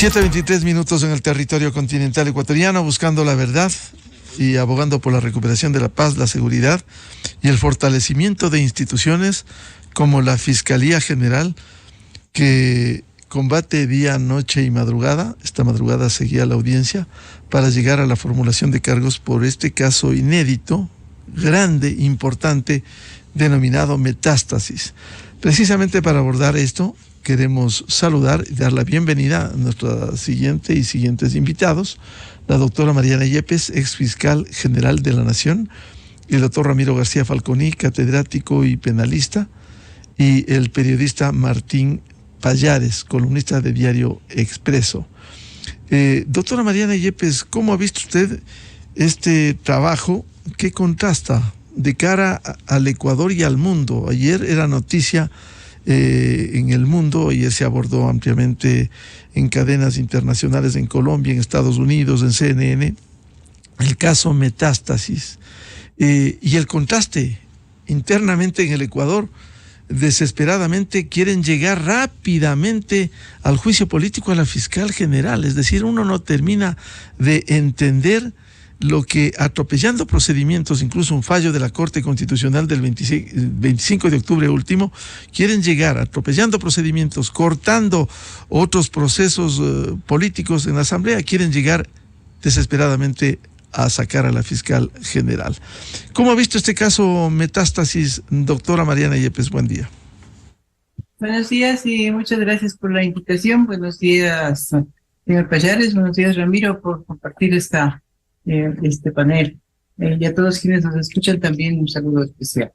7:23 en el territorio continental ecuatoriano, buscando la verdad y abogando por la recuperación de la paz, la seguridad y el fortalecimiento de instituciones como la Fiscalía General, que combate día, noche y madrugada. Esta madrugada seguía la audiencia para llegar a la formulación de cargos por este caso inédito, grande, importante, denominado Metástasis. Precisamente para abordar esto, queremos saludar y dar la bienvenida a nuestra siguientes invitados, la doctora Mariana Yepes, ex fiscal general de la Nación, y el doctor Ramiro García Falconi, catedrático y penalista, y el periodista Martín Pallares, columnista de Diario Expreso. Doctora Mariana Yepes, ¿cómo ha visto usted este trabajo que contrasta de cara al Ecuador y al mundo? Ayer era noticia en el mundo, ayer se abordó ampliamente en cadenas internacionales, en Colombia, en Estados Unidos, en CNN, el caso Metástasis, y el contraste internamente en el Ecuador. Desesperadamente quieren llegar rápidamente al juicio político a la fiscal general, es decir, uno no termina de entender lo que, atropellando procedimientos, incluso un fallo de la Corte Constitucional del 25 de octubre último, quieren llegar atropellando procedimientos, cortando otros procesos políticos en la Asamblea, quieren llegar desesperadamente a sacar a la fiscal general. ¿Cómo ha visto este caso Metástasis, doctora Mariana Yepes? Buen día. Buenos días y muchas gracias por la invitación. Buenos días, señor Pallares. Buenos días, Ramiro, por compartir este panel. Y a todos quienes nos escuchan también un saludo especial.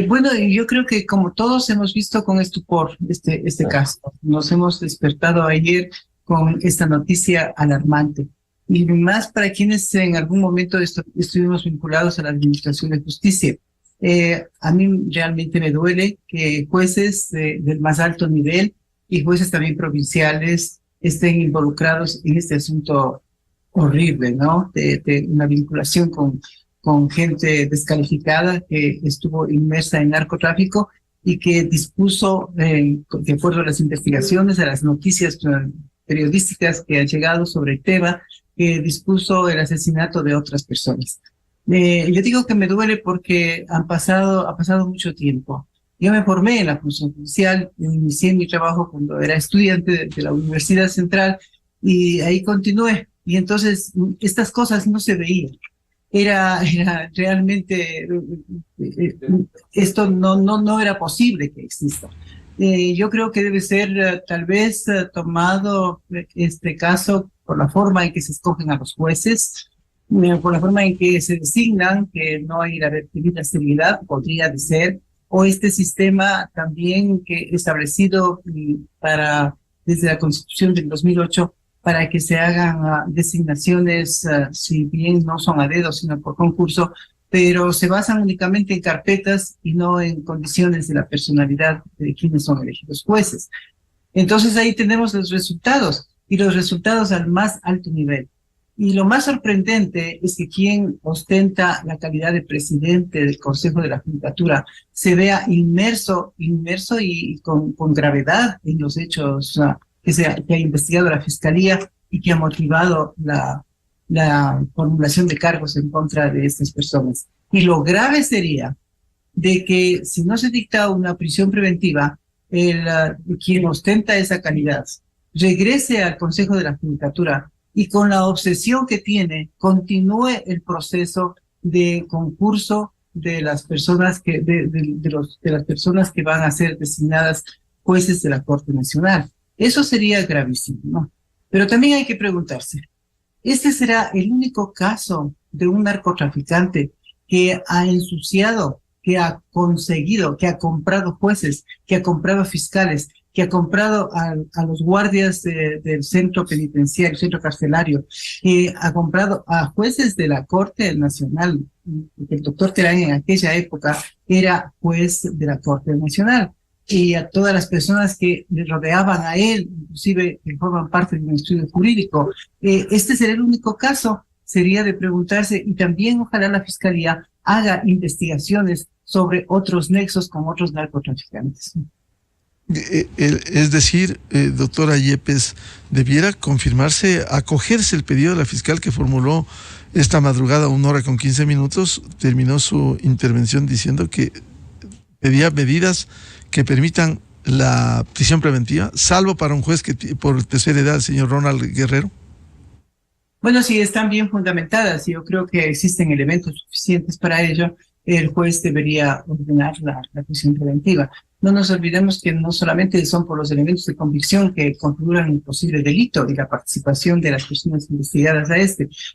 Bueno, yo creo que como todos hemos visto con estupor este caso, nos hemos despertado ayer con esta noticia alarmante. Y más para quienes en algún momento estuvimos vinculados a la Administración de Justicia. A mí realmente me duele que jueces del más alto nivel y jueces también provinciales estén involucrados en este asunto horrible, ¿no? De una vinculación con gente descalificada que estuvo inmersa en narcotráfico y que dispuso, de acuerdo a las investigaciones, a las noticias periodísticas que han llegado sobre el tema, que dispuso el asesinato de otras personas. Yo digo que me duele porque ha pasado mucho tiempo. Yo me formé en la función judicial, inicié mi trabajo cuando era estudiante de la Universidad Central y ahí continué. Y entonces estas cosas no se veían. Era realmente, esto no era posible que exista. Yo creo que debe ser tal vez tomado este caso por la forma en que se escogen a los jueces, por la forma en que se designan, que no hay la seriedad, podría de ser, o este sistema también que establecido desde la Constitución del 2008 para que se hagan designaciones, si bien no son a dedo, sino por concurso, pero se basan únicamente en carpetas y no en condiciones de la personalidad de quienes son elegidos jueces. Entonces ahí tenemos los resultados, y los resultados al más alto nivel. Y lo más sorprendente es que quien ostenta la calidad de presidente del Consejo de la Judicatura se vea inmerso y con gravedad en los hechos que ha investigado la Fiscalía y que ha motivado la formulación de cargos en contra de estas personas. Y lo grave sería de que si no se dicta una prisión preventiva, quien ostenta esa calidad regrese al Consejo de la Judicatura y con la obsesión que tiene continúe el proceso de concurso de las personas de las personas que van a ser designadas jueces de la Corte Nacional. Eso sería gravísimo, ¿no? Pero también hay que preguntarse, ¿este será el único caso de un narcotraficante que ha ensuciado, que ha conseguido, que ha comprado jueces, que ha comprado fiscales, que ha comprado a los guardias del centro penitenciario, centro carcelario, que ha comprado a jueces de la Corte Nacional? El doctor Terán en aquella época era juez de la Corte Nacional, y a todas las personas que le rodeaban a él, inclusive que forman parte de un estudio jurídico. Este será el único caso, sería de preguntarse, y también ojalá la Fiscalía haga investigaciones sobre otros nexos con otros narcotraficantes. Es decir, doctora Yepes, debiera confirmarse, acogerse el pedido de la fiscal que formuló esta madrugada, 1 hora con 15 minutos, terminó su intervención diciendo que pedía medidas que permitan la prisión preventiva, salvo para un juez que por tercera edad, el señor Ronald Guerrero. Bueno, sí, están bien fundamentadas y yo creo que existen elementos suficientes para ello. El juez debería ordenar la prisión preventiva. No nos olvidemos que no solamente son por los elementos de convicción que configuran un posible delito y la participación de las personas investigadas a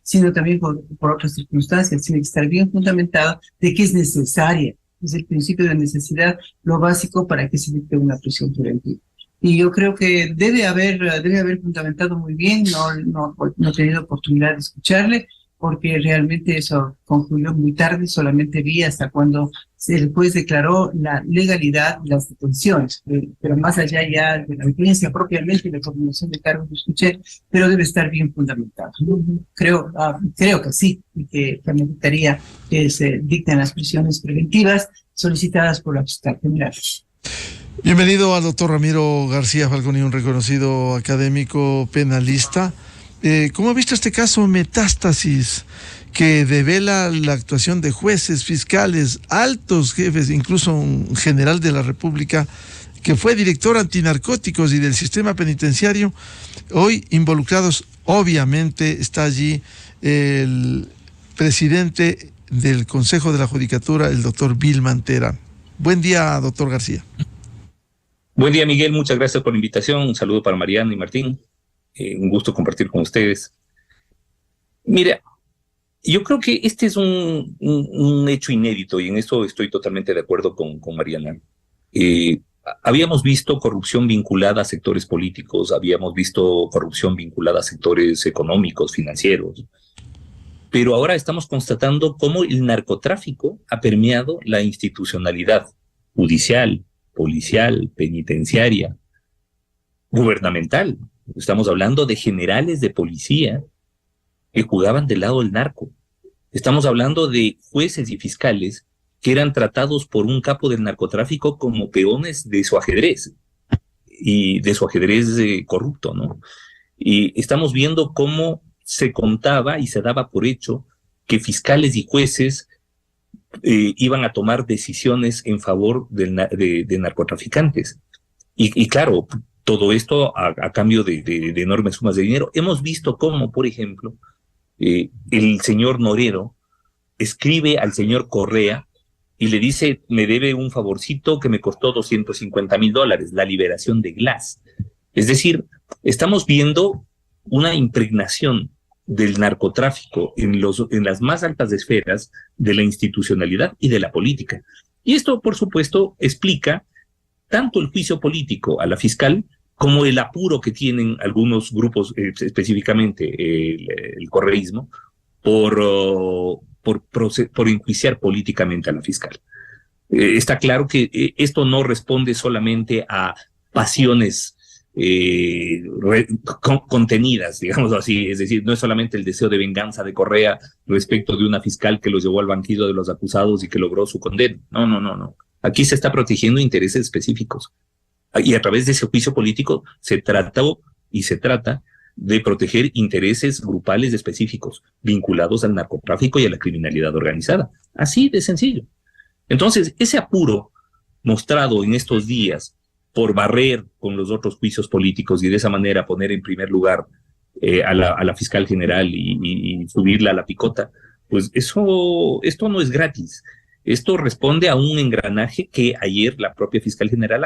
sino también por otras circunstancias. Tiene que estar bien fundamentado de que es necesaria. Es el principio de necesidad lo básico para que se dicte una prisión preventiva. Y yo creo que debe haber fundamentado muy bien. No he tenido oportunidad de escucharle, porque realmente eso concluyó muy tarde, solamente vi hasta cuando el juez declaró la legalidad de las detenciones, pero más allá ya de la audiencia propiamente y la coordinación de cargos lo escuché, pero debe estar bien fundamentado. Creo que sí, y que necesitaría que se dicten las prisiones preventivas solicitadas por la fiscal general. Bienvenido al doctor Ramiro García Falconi, un reconocido académico penalista. ¿Cómo ha visto este caso Metástasis, que devela la actuación de jueces, fiscales, altos jefes, incluso un general de la República, que fue director antinarcóticos y del sistema penitenciario, hoy involucrados? Obviamente está allí el presidente del Consejo de la Judicatura, el doctor Vilman Terán. Buen día, doctor García. Buen día, Miguel. Muchas gracias por la invitación. Un saludo para Mariana y Martín. Un gusto compartir con ustedes. Mira, yo creo que este es un hecho inédito y en eso estoy totalmente de acuerdo con Mariana. Habíamos visto corrupción vinculada a sectores políticos, habíamos visto corrupción vinculada a sectores económicos, financieros, pero ahora estamos constatando cómo el narcotráfico ha permeado la institucionalidad judicial, policial, penitenciaria, gubernamental. Estamos hablando de generales de policía que jugaban del lado del narco. Estamos hablando de jueces y fiscales que eran tratados por un capo del narcotráfico como peones de su ajedrez y de su ajedrez corrupto, ¿no? Y estamos viendo cómo se contaba y se daba por hecho que fiscales y jueces iban a tomar decisiones en favor de narcotraficantes. Y claro, todo esto a cambio de enormes sumas de dinero. Hemos visto cómo, por ejemplo, el señor Norero escribe al señor Correa y le dice: me debe un favorcito que me costó $250,000, la liberación de Glass. Es decir, estamos viendo una impregnación del narcotráfico en las más altas esferas de la institucionalidad y de la política. Y esto, por supuesto, explica tanto el juicio político a la fiscal como el apuro que tienen algunos grupos, específicamente el correísmo, por enjuiciar políticamente a la fiscal. Está claro que esto no responde solamente a pasiones contenidas, digamos así, es decir, no es solamente el deseo de venganza de Correa respecto de una fiscal que los llevó al banquillo de los acusados y que logró su condena. No. Aquí se está protegiendo intereses específicos. Y a través de ese juicio político se trata de proteger intereses grupales específicos vinculados al narcotráfico y a la criminalidad organizada. Así de sencillo. Entonces, ese apuro mostrado en estos días por barrer con los otros juicios políticos y de esa manera poner en primer lugar a la fiscal general y subirla a la picota, pues esto no es gratis. Esto responde a un engranaje que ayer la propia fiscal general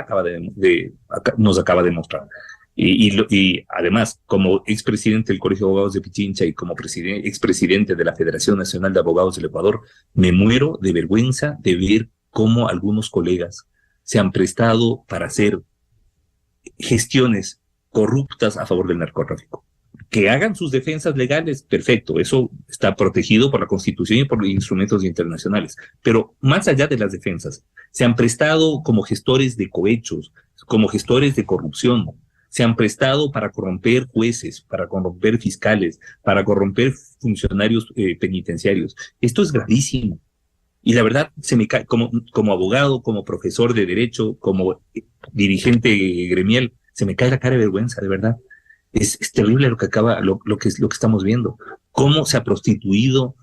nos acaba de mostrar. Y además, como expresidente del Colegio de Abogados de Pichincha y como expresidente de la Federación Nacional de Abogados del Ecuador, me muero de vergüenza de ver cómo algunos colegas se han prestado para hacer gestiones corruptas a favor del narcotráfico. Que hagan sus defensas legales, perfecto, eso está protegido por la Constitución y por los instrumentos internacionales. Pero más allá de las defensas, se han prestado como gestores de cohechos, como gestores de corrupción, se han prestado para corromper jueces, para corromper fiscales, para corromper funcionarios penitenciarios. Esto es gravísimo. Y la verdad, se me cae, como abogado, como profesor de derecho, como dirigente gremial, se me cae la cara de vergüenza, de verdad. Es terrible lo que estamos viendo. Cómo se ha prostituido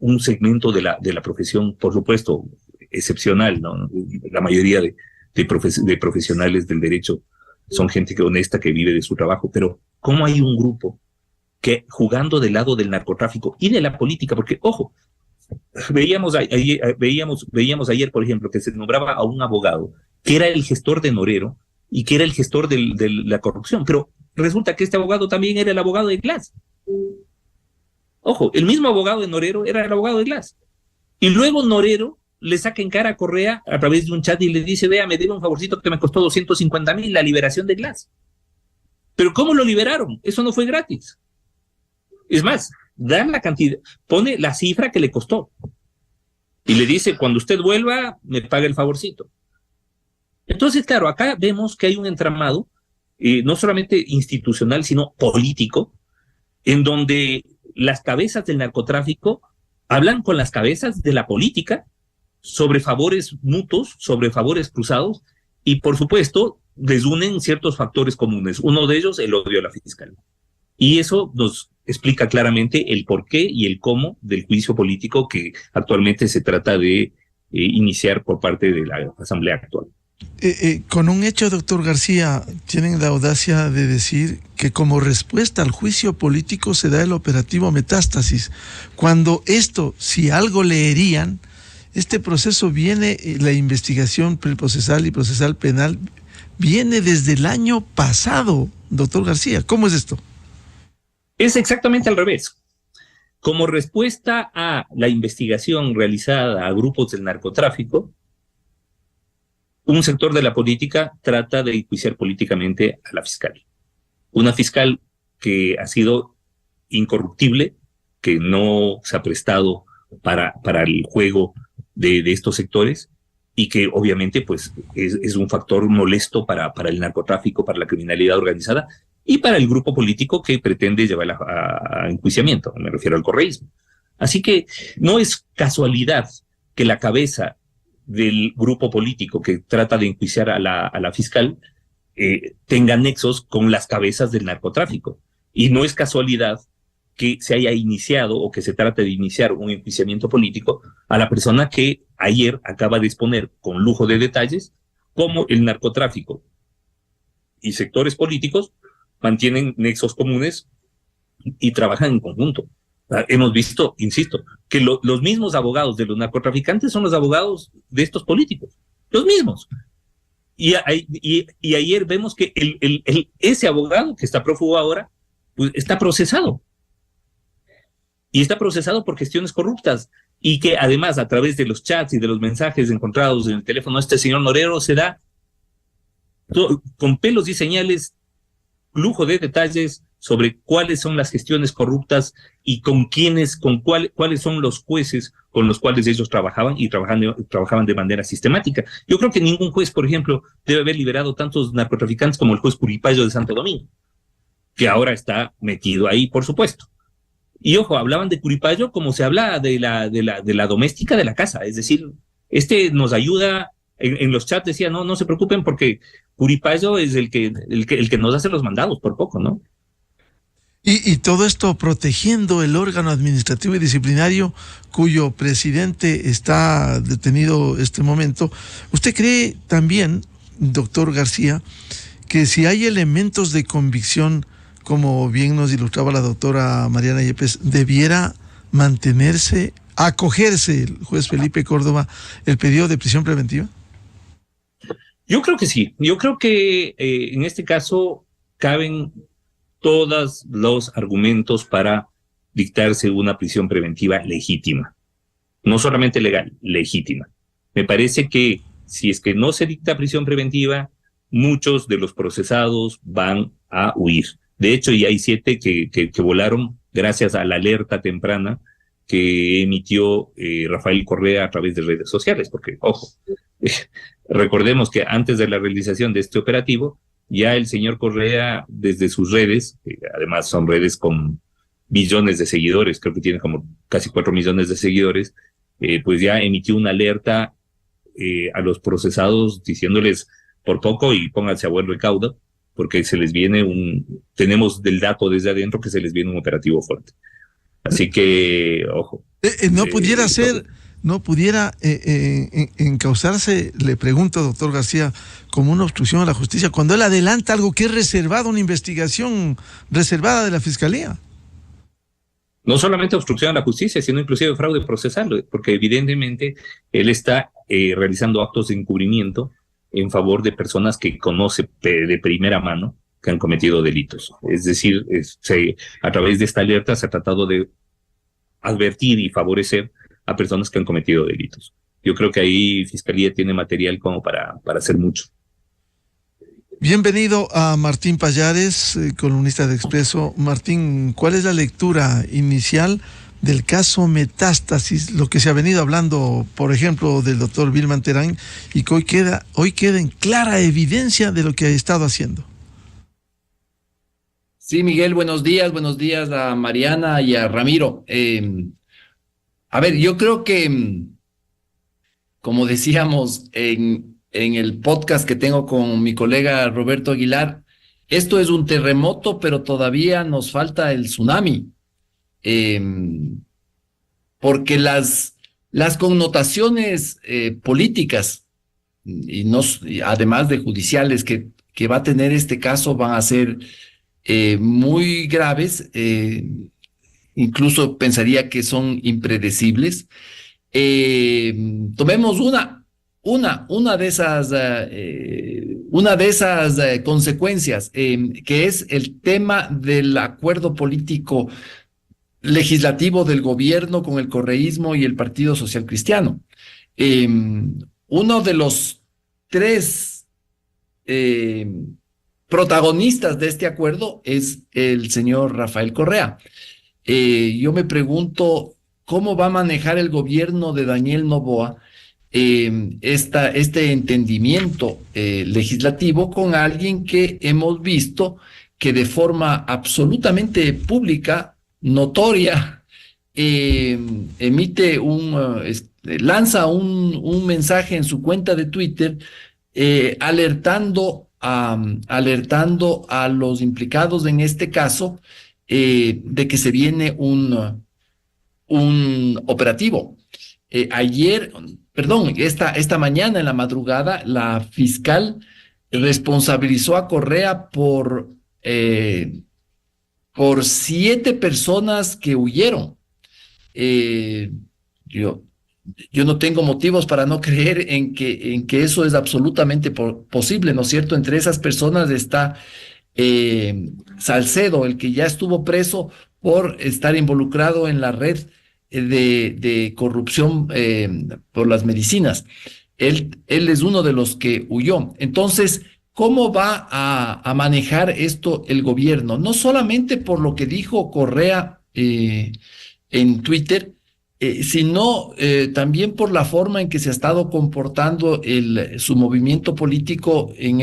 un segmento de la profesión, por supuesto, excepcional, ¿no? La mayoría de profesionales del derecho son gente honesta que vive de su trabajo, pero cómo hay un grupo que, jugando del lado del narcotráfico y de la política, porque, ojo, veíamos ayer, por ejemplo, que se nombraba a un abogado que era el gestor de Norero y que era el gestor de la corrupción, pero resulta que este abogado también era el abogado de Glass. Ojo, el mismo abogado de Norero era el abogado de Glass. Y luego Norero le saca en cara a Correa a través de un chat y le dice, vea, me debe un favorcito que me costó 250,000 la liberación de Glass. Pero ¿cómo lo liberaron? Eso no fue gratis. Es más, dan la cantidad, pone la cifra que le costó. Y le dice, cuando usted vuelva, me paga el favorcito. Entonces, claro, acá vemos que hay un entramado, no solamente institucional, sino político, en donde las cabezas del narcotráfico hablan con las cabezas de la política sobre favores mutuos, sobre favores cruzados, y por supuesto, les unen ciertos factores comunes. Uno de ellos, el odio a la fiscal. Y eso nos explica claramente el porqué y el cómo del juicio político que actualmente se trata de iniciar por parte de la Asamblea actual. Con un hecho, doctor García, tienen la audacia de decir que como respuesta al juicio político se da el operativo Metástasis. Cuando esto, si algo leerían, este proceso viene, la investigación preprocesal y procesal penal, viene desde el año pasado, doctor García. ¿Cómo es esto? Es exactamente al revés. Como respuesta a la investigación realizada a grupos del narcotráfico, un sector de la política trata de enjuiciar políticamente a la fiscal. Una fiscal que ha sido incorruptible, que no se ha prestado para el juego de estos sectores y que obviamente pues es un factor molesto para el narcotráfico, para la criminalidad organizada y para el grupo político que pretende llevarla a enjuiciamiento, me refiero al correísmo. Así que no es casualidad que la cabeza del grupo político que trata de enjuiciar a la fiscal tenga nexos con las cabezas del narcotráfico. Y no es casualidad que se haya iniciado o que se trate de iniciar un enjuiciamiento político a la persona que ayer acaba de exponer con lujo de detalles cómo el narcotráfico y sectores políticos mantienen nexos comunes y trabajan en conjunto. Hemos visto, insisto, que los mismos abogados de los narcotraficantes son los abogados de estos políticos, los mismos. Y ayer vemos que ese abogado que está prófugo ahora, pues está procesado. Y está procesado por gestiones corruptas. Y que además, a través de los chats y de los mensajes encontrados en el teléfono, este señor Norero se da con pelos y señales, lujo de detalles sobre cuáles son las gestiones corruptas y cuáles son los jueces con los cuales ellos trabajaban y trabajaban de manera sistemática. Yo creo que ningún juez, por ejemplo, debe haber liberado tantos narcotraficantes como el juez Curipayo de Santo Domingo, que ahora está metido ahí, por supuesto. Y ojo, hablaban de Curipayo como se habla de la doméstica de la casa, es decir, nos ayuda. En los chats decía, no se preocupen porque Curipayo es el que nos hace los mandados, por poco, ¿no? Y todo esto protegiendo el órgano administrativo y disciplinario cuyo presidente está detenido este momento. ¿Usted cree también, doctor García, que si hay elementos de convicción, como bien nos ilustraba la doctora Mariana Yepes, debiera mantenerse, acogerse el juez Felipe Córdoba el pedido de prisión preventiva? Yo creo que sí. Yo creo que en este caso caben todos los argumentos para dictarse una prisión preventiva legítima. No solamente legal, legítima. Me parece que si es que no se dicta prisión preventiva, muchos de los procesados van a huir. De hecho, ya hay 7 que volaron gracias a la alerta temprana que emitió Rafael Correa a través de redes sociales, porque, ojo, recordemos que antes de la realización de este operativo, ya el señor Correa, desde sus redes, que además son redes con millones de seguidores, creo que tiene como casi 4 millones de seguidores, pues ya emitió una alerta a los procesados diciéndoles por poco y pónganse a buen recaudo, porque se les viene tenemos del dato desde adentro que se les viene un operativo fuerte. Así que, ojo. No pudiera ser, no pudiera encauzarse, le pregunto, doctor García, como una obstrucción a la justicia, cuando él adelanta algo que es reservado, una investigación reservada de la Fiscalía. No solamente obstrucción a la justicia, sino inclusive fraude procesal, porque evidentemente él está realizando actos de encubrimiento en favor de personas que conoce de primera mano que han cometido delitos. Es decir, a través de esta alerta se ha tratado de advertir y favorecer a personas que han cometido delitos. Yo creo que ahí Fiscalía tiene material como para hacer mucho. Bienvenido a Martín Pallares, columnista de Expreso. Martín, ¿cuál es la lectura inicial del caso Metástasis, lo que se ha venido hablando, por ejemplo, del doctor Wilman Terán, y que hoy queda en clara evidencia de lo que ha estado haciendo? Sí, Miguel, buenos días a Mariana y a Ramiro. A ver, yo creo que, como decíamos en el podcast que tengo con mi colega Roberto Aguilar, esto es un terremoto, pero todavía nos falta el tsunami. Porque las connotaciones políticas, y además de judiciales que va a tener este caso, van a ser muy graves, incluso pensaría que son impredecibles. Tomemos una de esas consecuencias, que es el tema del acuerdo político legislativo del gobierno con el correísmo y el Partido Social Cristiano. Uno de los tres protagonistas de este acuerdo es el señor Rafael Correa. Yo me pregunto cómo va a manejar el gobierno de Daniel Noboa este entendimiento legislativo con alguien que hemos visto que de forma absolutamente pública, notoria, lanza un mensaje en su cuenta de Twitter alertando a los implicados en este caso de que se viene un operativo. Esta mañana en la madrugada, la fiscal responsabilizó a Correa por 7 personas que huyeron. Yo no tengo motivos para no creer en que eso es absolutamente posible, ¿no es cierto? Entre esas personas está Salcedo, el que ya estuvo preso por estar involucrado en la red de corrupción por las medicinas. Él es uno de los que huyó. Entonces, ¿cómo va a manejar esto el gobierno? No solamente por lo que dijo Correa en Twitter, sino también por la forma en que se ha estado comportando su movimiento político en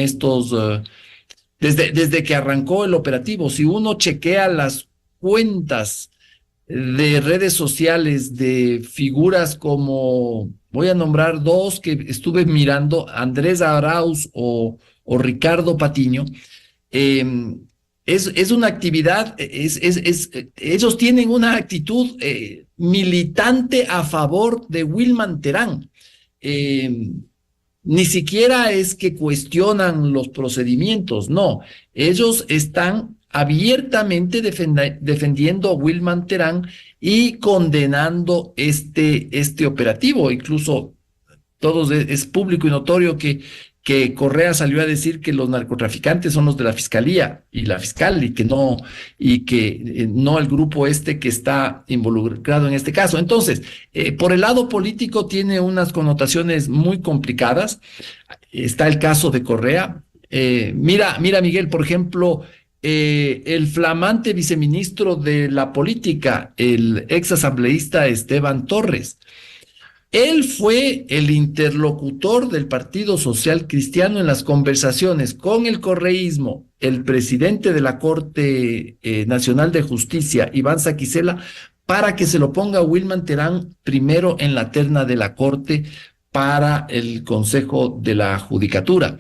desde que arrancó el operativo. Si uno chequea las cuentas de redes sociales de figuras como, voy a nombrar 2 que estuve mirando, Andrés Arauz o Ricardo Patiño, es una actividad, ellos tienen una actitud militante a favor de Wilman Terán. Ni siquiera es que cuestionan los procedimientos, no, ellos están abiertamente defendiendo a Wilman Terán y condenando este operativo. Incluso es público y notorio que Correa salió a decir que los narcotraficantes son los de la fiscalía y la fiscal, y que no el grupo que está involucrado en este caso. Entonces, por el lado político tiene unas connotaciones muy complicadas. Está el caso de Correa. Mira, Miguel, por ejemplo, el flamante viceministro de la política, el exasambleísta Esteban Torres. Él fue el interlocutor del Partido Social Cristiano en las conversaciones con el correísmo, el presidente de la Corte Nacional de Justicia, Iván Saquicela, para que se lo ponga Wilman Terán primero en la terna de la Corte para el Consejo de la Judicatura.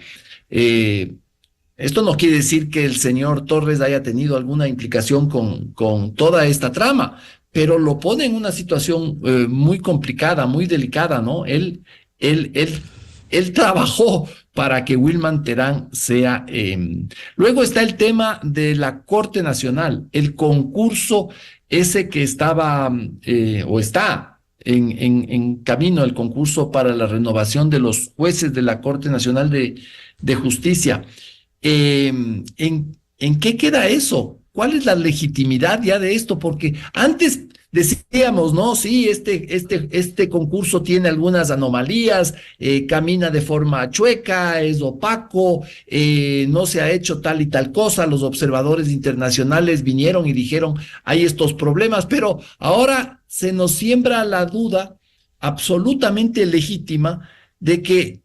Esto no quiere decir que el señor Torres haya tenido alguna implicación con toda esta trama, pero lo pone en una situación muy complicada, muy delicada, ¿no? Él trabajó para que Wilman Terán sea... Luego está el tema de la Corte Nacional, el concurso ese que estaba o está en camino, el concurso para la renovación de los jueces de la Corte Nacional de Justicia. ¿En qué queda eso? ¿Cuál es la legitimidad ya de esto? Porque antes decíamos, no, sí, este concurso tiene algunas anomalías, camina de forma chueca, es opaco, no se ha hecho tal y tal cosa, los observadores internacionales vinieron y dijeron, hay estos problemas, pero ahora se nos siembra la duda absolutamente legítima de que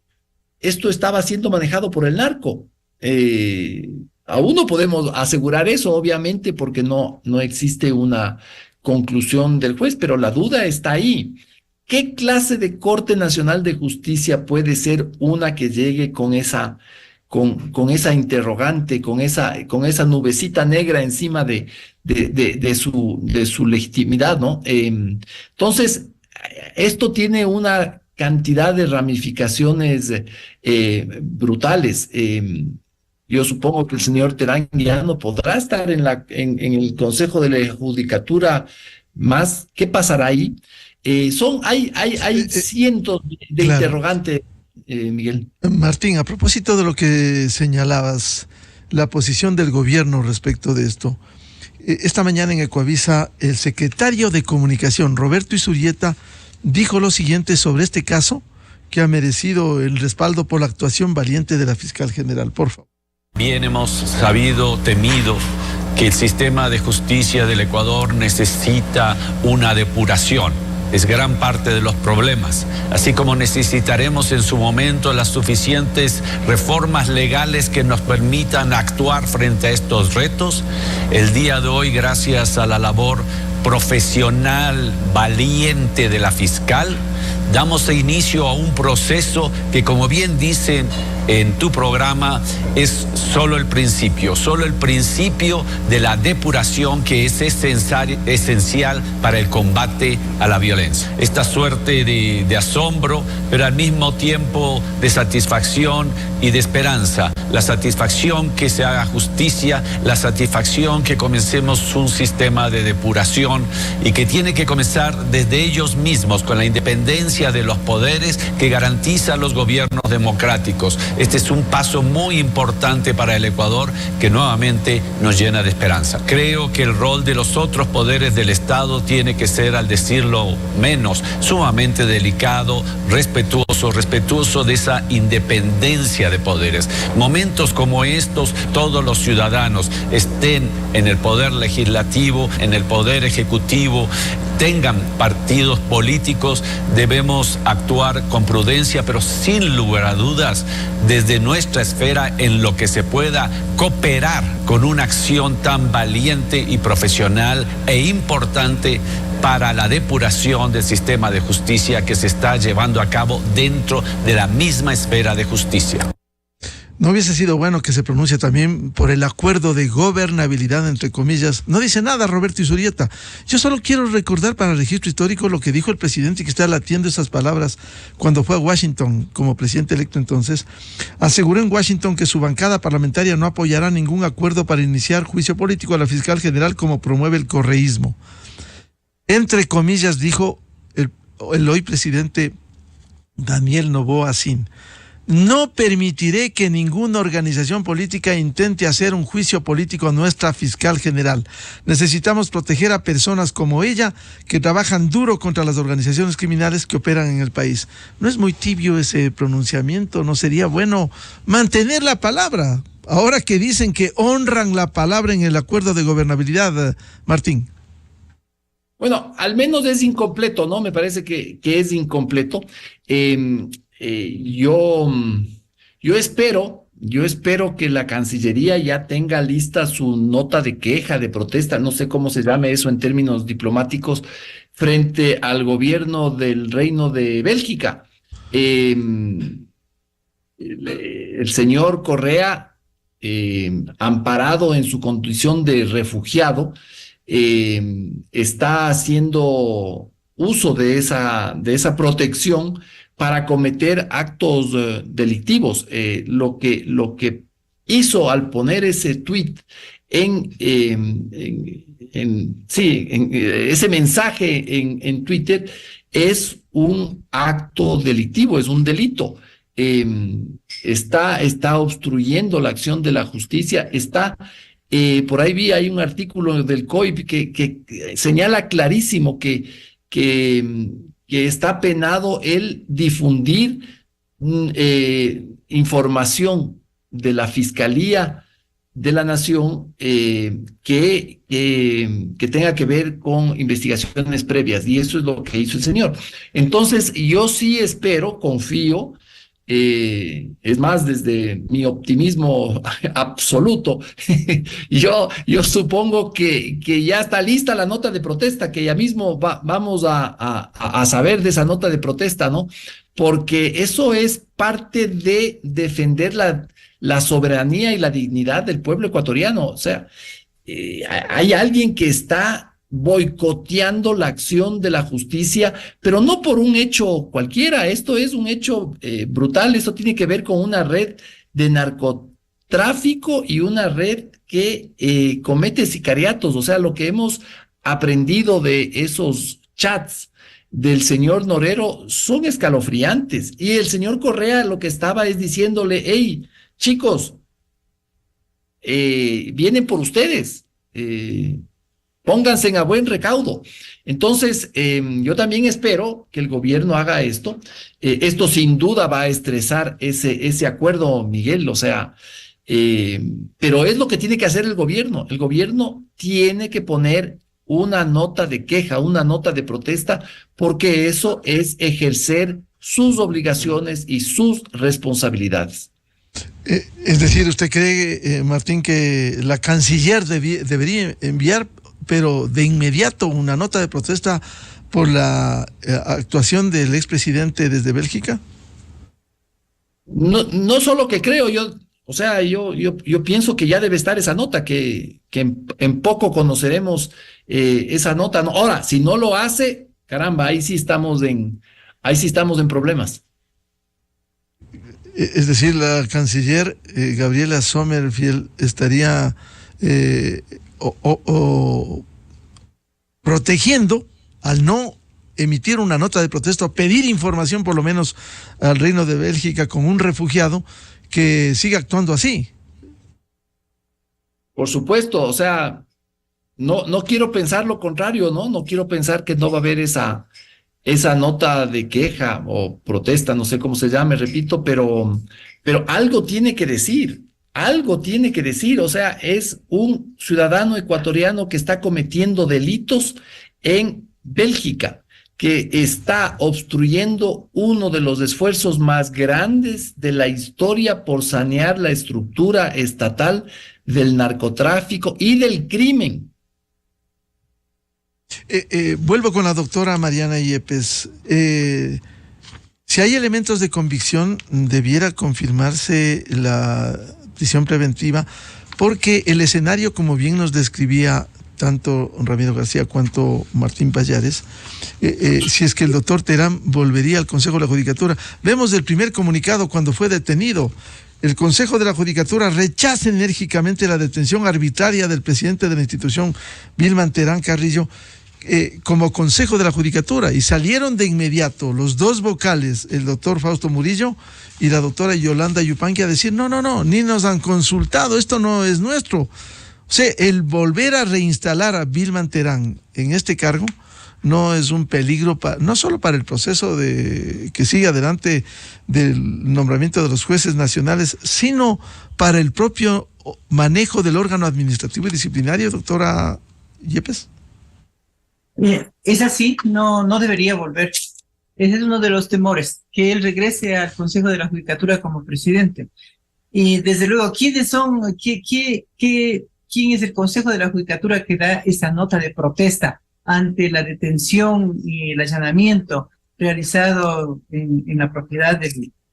esto estaba siendo manejado por el narco. Aún no podemos asegurar eso, obviamente, porque no existe una conclusión del juez, pero la duda está ahí. ¿Qué clase de Corte Nacional de Justicia puede ser una que llegue con esa interrogante, con esa nubecita negra encima de su legitimidad, ¿no? Entonces, esto tiene una cantidad de ramificaciones brutales. Yo supongo que el señor Terán ya no podrá estar en el Consejo de la Judicatura más. ¿Qué pasará ahí? Hay cientos de claro. Interrogantes, Miguel. Martín, a propósito de lo que señalabas, la posición del gobierno respecto de esto. Esta mañana en Ecuavisa, el secretario de Comunicación, Roberto Izurieta, dijo lo siguiente sobre este caso, que ha merecido el respaldo por la actuación valiente de la fiscal general. Por favor. Bien hemos sabido, temido, que el sistema de justicia del Ecuador necesita una depuración. Es gran parte de los problemas, así como necesitaremos en su momento las suficientes reformas legales que nos permitan actuar frente a estos retos. El día de hoy, gracias a la labor profesional, valiente de la fiscal, damos inicio a un proceso que, como bien dicen en tu programa, es solo el principio de la depuración que es esencial para el combate a la violencia. Esta suerte de asombro, pero al mismo tiempo de satisfacción y de esperanza. La satisfacción que se haga justicia, la satisfacción que comencemos un sistema de depuración y que tiene que comenzar desde ellos mismos, con la independencia de los poderes que garantiza los gobiernos democráticos. Este es un paso muy importante para el Ecuador que nuevamente nos llena de esperanza. Creo que el rol de los otros poderes del Estado tiene que ser, al decirlo menos, sumamente delicado, respetuoso de esa independencia de poderes. Momentos como estos, todos los ciudadanos, estén en el poder legislativo, en el poder ejecutivo, tengan partidos políticos, debemos actuar con prudencia, pero sin lugar a dudas, desde nuestra esfera, en lo que se pueda, cooperar con una acción tan valiente y profesional e importante para la depuración del sistema de justicia que se está llevando a cabo dentro de la misma esfera de justicia. ¿No hubiese sido bueno que se pronuncie también por el acuerdo de gobernabilidad, entre comillas? No dice nada Roberto Izurieta. Yo solo quiero recordar para el registro histórico lo que dijo el presidente, que está latiendo esas palabras cuando fue a Washington como presidente electo entonces. Aseguró en Washington que su bancada parlamentaria no apoyará ningún acuerdo para iniciar juicio político a la fiscal general como promueve el correísmo. Entre comillas dijo el hoy presidente Daniel Noboa Sin. No permitiré que ninguna organización política intente hacer un juicio político a nuestra fiscal general. Necesitamos proteger a personas como ella que trabajan duro contra las organizaciones criminales que operan en el país. ¿No es muy tibio ese pronunciamiento? ¿No sería bueno mantener la palabra? Ahora que dicen que honran la palabra en el acuerdo de gobernabilidad, Martín. Bueno, al menos es incompleto, ¿no? Me parece que es incompleto. Yo espero, yo espero que la Cancillería ya tenga lista su nota de queja, de protesta, no sé cómo se llame eso en términos diplomáticos, frente al gobierno del Reino de Bélgica. El señor Correa, amparado en su condición de refugiado, está haciendo uso de esa protección para cometer actos delictivos. Lo que hizo al poner ese tweet ese mensaje en Twitter es un acto delictivo, es un delito. Está obstruyendo la acción de la justicia, por ahí hay un artículo del COIP que señala clarísimo que está penado el difundir información de la Fiscalía de la Nación que tenga que ver con investigaciones previas, y eso es lo que hizo el señor. Entonces, yo sí espero, confío, es más, desde mi optimismo absoluto, yo supongo que ya está lista la nota de protesta, que ya mismo vamos a saber de esa nota de protesta, ¿no? Porque eso es parte de defender la soberanía y la dignidad del pueblo ecuatoriano. O sea, hay alguien que está boicoteando la acción de la justicia, pero no por un hecho cualquiera. Esto es un hecho brutal. Esto tiene que ver con una red de narcotráfico y una red que comete sicariatos. O sea, lo que hemos aprendido de esos chats del señor Norero son escalofriantes. Y el señor Correa lo que estaba es diciéndole: hey, chicos, vienen por ustedes, pónganse a buen recaudo. Entonces, yo también espero que el gobierno haga esto. Esto sin duda va a estresar ese acuerdo, Miguel, o sea, pero es lo que tiene que hacer el gobierno. El gobierno tiene que poner una nota de queja, una nota de protesta, porque eso es ejercer sus obligaciones y sus responsabilidades. Es decir, ¿usted cree, Martín, que la canciller debería enviar, pero de inmediato, una nota de protesta por la actuación del expresidente desde Bélgica? No solo que creo, yo pienso que ya debe estar esa nota, que en poco conoceremos esa nota. Ahora, si no lo hace, caramba, ahí sí estamos en problemas. Es decir, la canciller Gabriela Sommerfeld estaría protegiendo al no emitir una nota de protesta, o pedir información por lo menos al Reino de Bélgica con un refugiado que siga actuando así. Por supuesto, o sea, no quiero pensar lo contrario, ¿no? No quiero pensar que no va a haber esa nota de queja o protesta, no sé cómo se llame, repito, pero algo tiene que decir, o sea, es un ciudadano ecuatoriano que está cometiendo delitos en Bélgica, que está obstruyendo uno de los esfuerzos más grandes de la historia por sanear la estructura estatal del narcotráfico y del crimen. Vuelvo con la doctora Mariana Yepes. Si hay elementos de convicción, debiera confirmarse la prisión preventiva, porque el escenario, como bien nos describía tanto Ramiro García cuanto Martín Pallares, si es que el doctor Terán volvería al Consejo de la Judicatura. Vemos el primer comunicado cuando fue detenido. El Consejo de la Judicatura rechaza enérgicamente la detención arbitraria del presidente de la institución, Wilman Terán Carrillo, como Consejo de la Judicatura, y salieron de inmediato los dos vocales, el doctor Fausto Murillo y la doctora Yolanda Yupanqui, a decir: no, ni nos han consultado, esto no es nuestro. O sea, el volver a reinstalar a Wilman Terán en este cargo no es un peligro no solo para el proceso que sigue adelante del nombramiento de los jueces nacionales, sino para el propio manejo del órgano administrativo y disciplinario, doctora Yepes. Es así, no debería volver. Ese es uno de los temores, que él regrese al Consejo de la Judicatura como presidente. Y desde luego, ¿quiénes son, quién es el Consejo de la Judicatura que da esa nota de protesta ante la detención y el allanamiento realizado en la propiedad,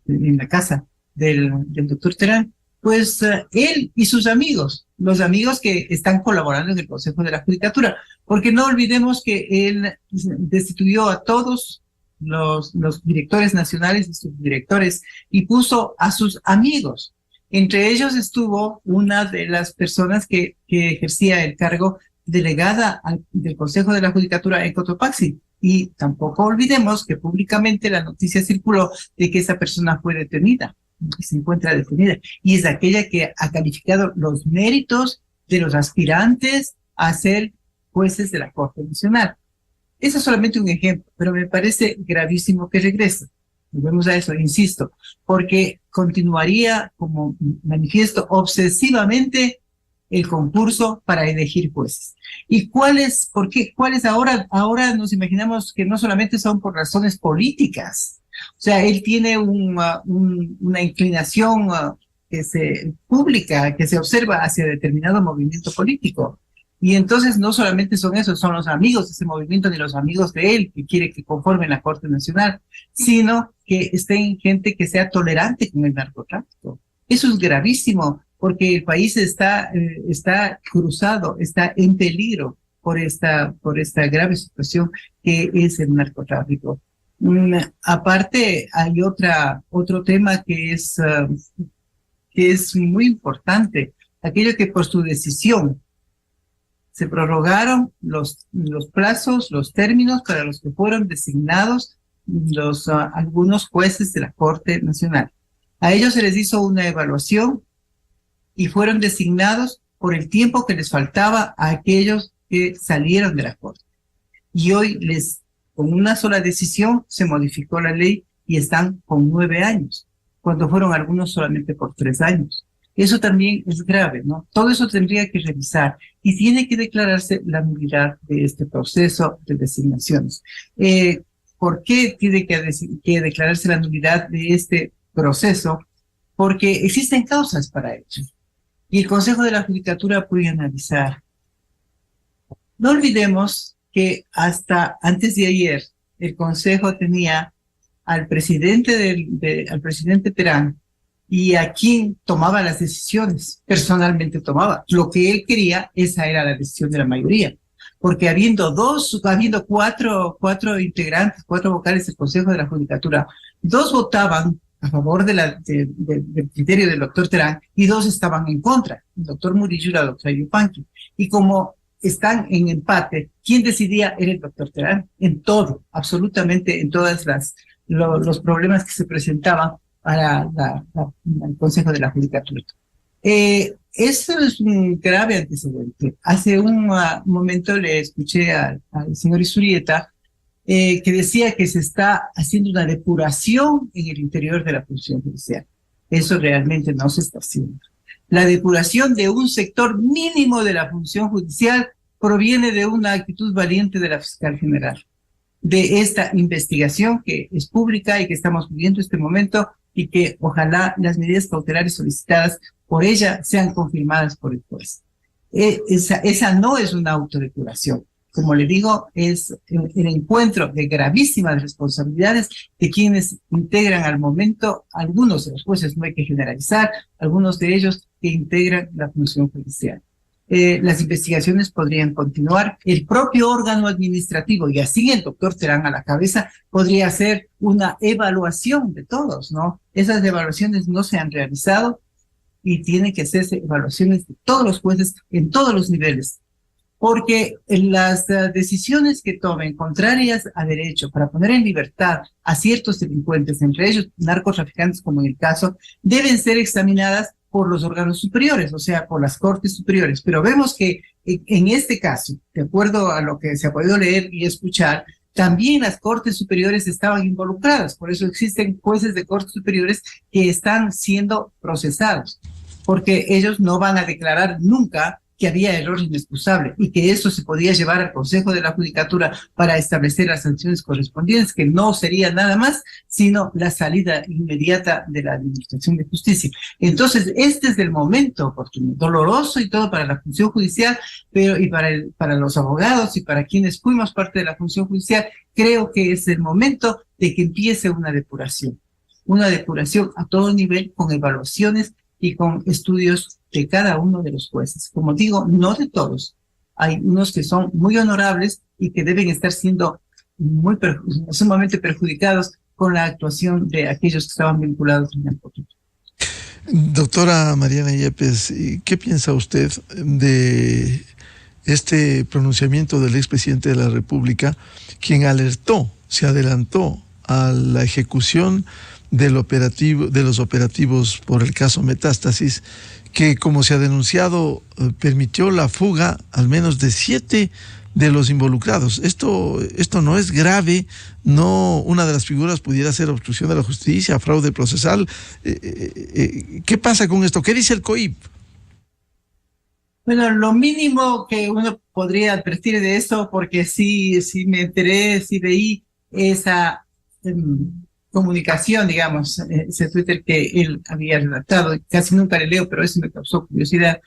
en la casa del doctor Terán? Pues él y sus amigos, los amigos que están colaborando en el Consejo de la Judicatura, porque no olvidemos que él destituyó a todos los directores nacionales y subdirectores y puso a sus amigos. Entre ellos estuvo una de las personas que ejercía el cargo delegada del Consejo de la Judicatura en Cotopaxi. Y tampoco olvidemos que públicamente la noticia circuló de que esa persona fue detenida, que se encuentra detenida, y es aquella que ha calificado los méritos de los aspirantes a ser jueces de la Corte Nacional. Ese es solamente un ejemplo, pero me parece gravísimo que regrese. Volvemos a eso, insisto, porque continuaría, como manifiesto, obsesivamente el concurso para elegir jueces. ¿Y cuáles? ¿Por qué? ¿Cuáles ahora nos imaginamos que no solamente son por razones políticas? O sea, él tiene una inclinación pública, que se observa hacia determinado movimiento político. Y entonces no solamente son esos, son los amigos de ese movimiento ni los amigos de él que quiere que conformen la Corte Nacional, sino que estén gente que sea tolerante con el narcotráfico. Eso es gravísimo, porque el país está cruzado, está en peligro por esta grave situación que es el narcotráfico. Aparte, hay otro tema que es muy importante, aquello que por su decisión se prorrogaron los plazos, los términos para los que fueron designados algunos jueces de la Corte Nacional. A ellos se les hizo una evaluación y fueron designados por el tiempo que les faltaba a aquellos que salieron de la Corte. Y hoy con una sola decisión se modificó la ley y están con 9 años, cuando fueron algunos solamente por 3 años. Eso también es grave, ¿no? Todo eso tendría que revisar y tiene que declararse la nulidad de este proceso de designaciones. ¿Por qué tiene que declararse la nulidad de este proceso? Porque existen causas para ello. Y el Consejo de la Judicatura puede analizar. No olvidemos que hasta antes de ayer el Consejo tenía al presidente Terán y a quien tomaba las decisiones, personalmente tomaba. Lo que él quería, esa era la decisión de la mayoría. Porque habiendo cuatro integrantes, 4 vocales del Consejo de la Judicatura, 2 votaban a favor del criterio del doctor Terán y 2 estaban en contra, el doctor Murillo y la doctora Yupanqui. Y como están en empate, ¿quién decidía? Era el doctor Terán, en todo, absolutamente en todas los problemas que se presentaban para el Consejo de la Judicatura. Eso es un grave antecedente. Hace un momento le escuché al señor Isurieta que decía que se está haciendo una depuración en el interior de la función judicial. Eso realmente no se está haciendo. La depuración de un sector mínimo de la función judicial proviene de una actitud valiente de la fiscal general, de esta investigación que es pública y que estamos viviendo en este momento, y que ojalá las medidas cautelares solicitadas por ella sean confirmadas por el juez. Esa no es una autodepuración. Como le digo, es el encuentro de gravísimas responsabilidades de quienes integran al momento, algunos de los jueces, no hay que generalizar, algunos de ellos que integran la función judicial. Las investigaciones podrían continuar. El propio órgano administrativo, y así el doctor Terán a la cabeza, podría hacer una evaluación de todos, ¿no? Esas evaluaciones no se han realizado y tienen que hacerse evaluaciones de todos los jueces en todos los niveles, porque las decisiones que tomen contrarias a derecho para poner en libertad a ciertos delincuentes, entre ellos narcotraficantes como en el caso, deben ser examinadas por los órganos superiores, o sea, por las cortes superiores. Pero vemos que en este caso, de acuerdo a lo que se ha podido leer y escuchar, también las cortes superiores estaban involucradas. Por eso existen jueces de cortes superiores que están siendo procesados, porque ellos no van a declarar nunca que había error inexcusable y que eso se podía llevar al Consejo de la Judicatura para establecer las sanciones correspondientes, que no sería nada más sino la salida inmediata de la Administración de Justicia. Entonces, este es el momento oportuno, doloroso y todo para la función judicial, pero y para los abogados y para quienes fuimos parte de la función judicial, creo que es el momento de que empiece una depuración a todo nivel, con evaluaciones y con estudios de cada uno de los jueces. Como digo, no de todos. Hay unos que son muy honorables y que deben estar siendo sumamente perjudicados con la actuación de aquellos que estaban vinculados al narcotráfico. Doctora Mariana Yepes, ¿qué piensa usted de este pronunciamiento del expresidente de la República, quien se adelantó a la ejecución de los operativos por el caso Metástasis, que, como se ha denunciado, permitió la fuga al menos de 7 de los involucrados? Esto no es grave, no una de las figuras pudiera ser obstrucción de la justicia, fraude procesal. ¿Qué pasa con esto? ¿Qué dice el COIP? Bueno, lo mínimo que uno podría advertir de esto, porque sí me enteré, sí leí esa comunicación, digamos, ese Twitter que él había redactado, casi nunca le leo, pero eso me causó curiosidad.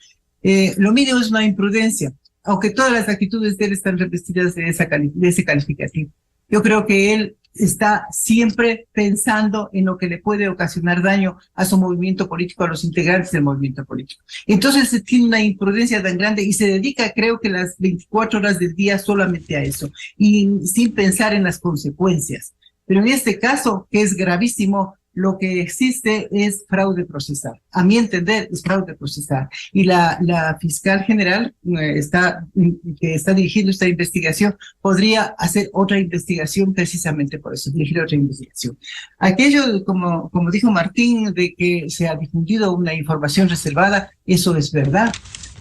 Lo mínimo es una imprudencia, aunque todas las actitudes de él están revestidas de ese calificativo. Yo creo que él está siempre pensando en lo que le puede ocasionar daño a su movimiento político, a los integrantes del movimiento político. Entonces tiene una imprudencia tan grande y se dedica, creo que las 24 horas del día solamente a eso, y sin pensar en las consecuencias. Pero en este caso, que es gravísimo, lo que existe es fraude procesal. A mi entender, es fraude procesal. Y la fiscal general que está dirigiendo esta investigación podría hacer otra investigación precisamente por eso, dirigir otra investigación. Aquello, como dijo Martín, de que se ha difundido una información reservada, eso es verdad,